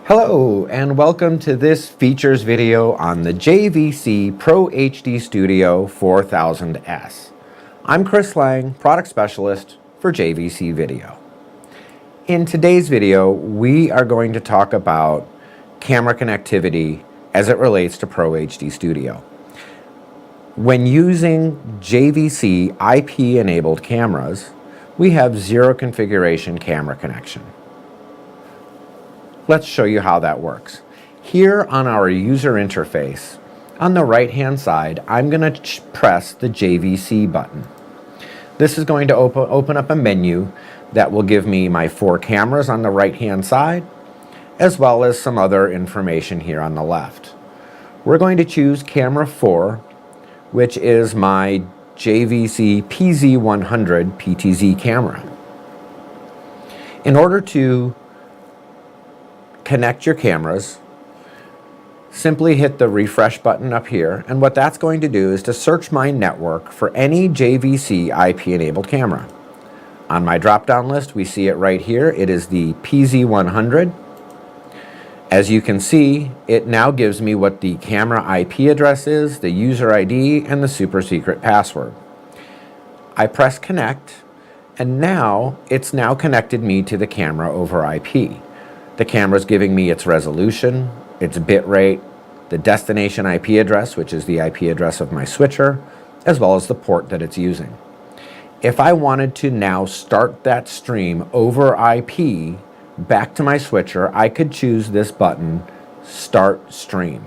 Hello and welcome to this features video on the JVC ProHD Studio 4000S. I'm Chris Lang, product specialist for JVC Video. In today's video, we are going to talk about camera connectivity as it relates to ProHD Studio. When using JVC IP-enabled cameras, we have zero configuration camera connection. Let's show you how that works. Here on our user interface, on the right-hand side, I'm going to press the JVC button. This is going to open up a menu that will give me my 4 cameras on the right-hand side, as well as some other information here on the left. We're going to choose camera 4, which is my JVC PZ100 Ptz camera. In order to connect your cameras, simply hit the refresh button up here, and what that's going to do is to search my network for any JVC IP-enabled camera. On my drop-down list, we see it right here. It is the PZ100. As you can see, it now gives me what the camera IP address is, the user ID, and the super secret password. I press connect, and now it's connected me to the camera over IP. The camera is giving me its resolution, its bit rate, the destination IP address, which is the IP address of my switcher, as well as the port that it's using. If I wanted to now start that stream over IP back to my switcher, I could choose this button, Start Stream.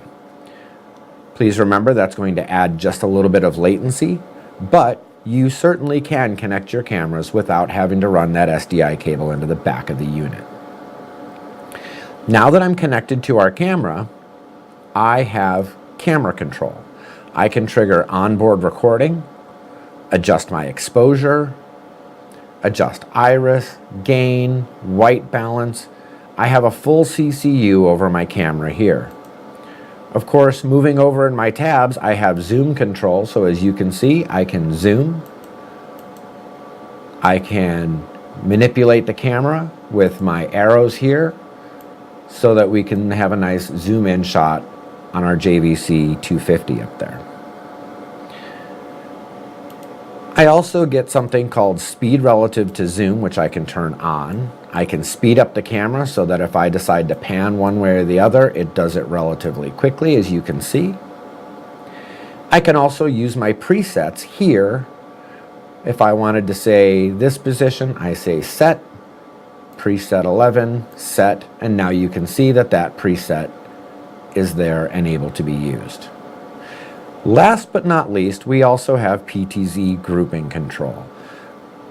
Please remember that's going to add just a little bit of latency, but you certainly can connect your cameras without having to run that SDI cable into the back of the unit. Now that I'm connected to our camera, I have camera control. I can trigger onboard recording, adjust my exposure, adjust iris, gain, white balance. I have a full CCU over my camera here. Of course, moving over in my tabs, I have zoom control, so as you can see, I can zoom. I can manipulate the camera with my arrows here, so that we can have a nice zoom in shot on our JVC 250 up there. I also get something called speed relative to zoom, which I can turn on. I can speed up the camera so that if I decide to pan one way or the other, it does it relatively quickly, as you can see. I can also use my presets here. If I wanted to say this position, I say set, preset 11, set, and now you can see that that preset is there and able to be used. Last but not least, we also have Ptz Grouping Control.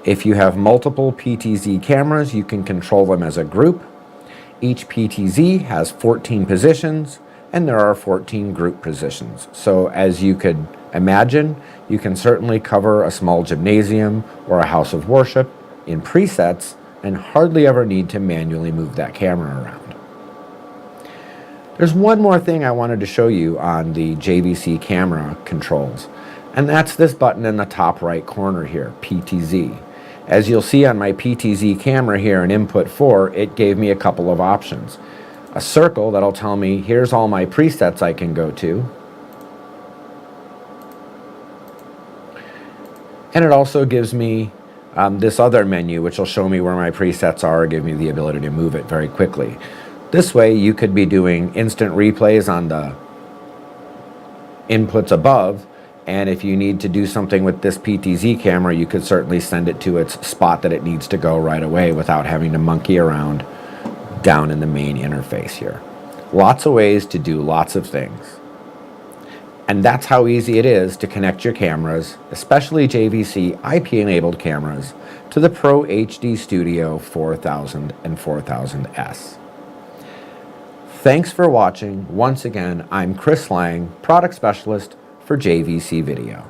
If you have multiple Ptz cameras, you can control them as a group. Each Ptz has 14 positions, and there are 14 group positions. So as you could imagine, you can certainly cover a small gymnasium or a house of worship in presets and hardly ever need to manually move that camera around. There's one more thing I wanted to show you on the JVC camera controls, and that's this button in the top right corner here, Ptz. As you'll see on my Ptz camera here in input 4, it gave me a couple of options. A circle that'll tell me here's all my presets I can go to, and it also gives me this other menu, which will show me where my presets are, give me the ability to move it very quickly. This way you could be doing instant replays on the inputs above, and if you need to do something with this Ptz camera, you could certainly send it to its spot that it needs to go right away without having to monkey around down in the main interface here. Lots of ways to do lots of things. And that's how easy it is to connect your cameras, especially JVC IP-enabled cameras, to the ProHD Studio 4000 and 4000S. Thanks for watching. Once again, I'm Chris Lang, product specialist for JVC Video.